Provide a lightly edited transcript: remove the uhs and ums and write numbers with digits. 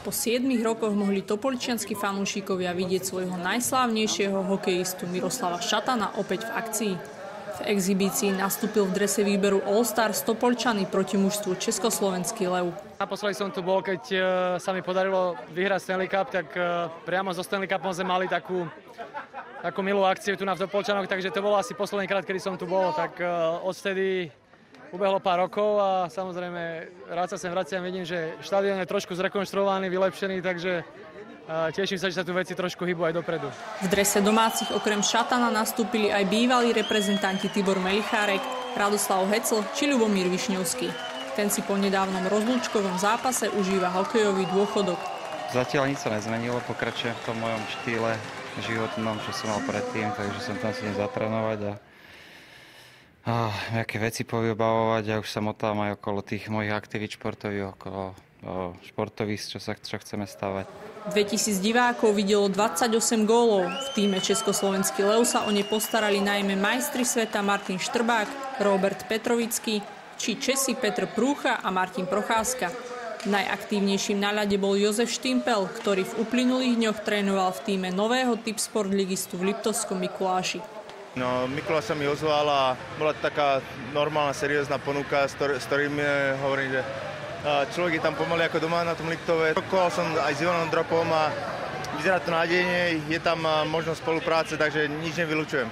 Po 7 rokoch mohli topoličianski fanúšikovia vidieť svojho najslávnejšieho hokejistu Miroslava Šatana opäť v akcii. V exhibícii nastúpil v drese výberu All-Stars Topoľčany proti mužstvu Československý Lev. Naposledy som tu bol, keď sa mi podarilo vyhrať Stanley Cup, tak priamo so Stanley Cupom sme mali takú milú akciu tu na Topoľčanoch, takže to bolo asi posledný krát, kedy som tu bol, tak odvtedy ubehlo pár rokov a samozrejme rád sa sem vraciam, vidím, že štadión je trošku zrekonštruovaný, vylepšený, takže teším sa, že sa tu veci trošku hýbu aj dopredu. V drese domácich okrem Šatana nastúpili aj bývalí reprezentanti Tibor Melichárek, Radoslav Hecl či Ľubomír Višňovský. Ten si po nedávnom rozlúčkovom zápase užíva hokejový dôchodok. Zatiaľ nič sa nezmenilo, pokračujem v tom mojom štýle životnom, čo som mal predtým, takže som tam si zatrénovať a nejaké veci povybavovať a už sa motám aj okolo tých mojich aktivít športových, okolo športovísk, čo chceme stavať. 2000 divákov videlo 28 gólov. V tíme Československý Lev sa o ne postarali najmä majstri sveta Martin Štrbák, Robert Petrovický či Česi Petr Prúcha a Martin Procházka. Najaktívnejším na ľade bol Jozef Štimpel, ktorý v uplynulých dňoch trénoval v tíme nového Tipsport ligistu v Liptovskom Mikuláši. No, Mikuláš sa mi ozval a bola taká normálna, seriózna ponuka, s ktorým hovorím, že človek je tam pomaly ako doma na tom Liptove. Rokoval som aj s Ivanom Dropom a vyzerá to nádejne, je tam možnosť spolupráce, takže nič nevylučujem.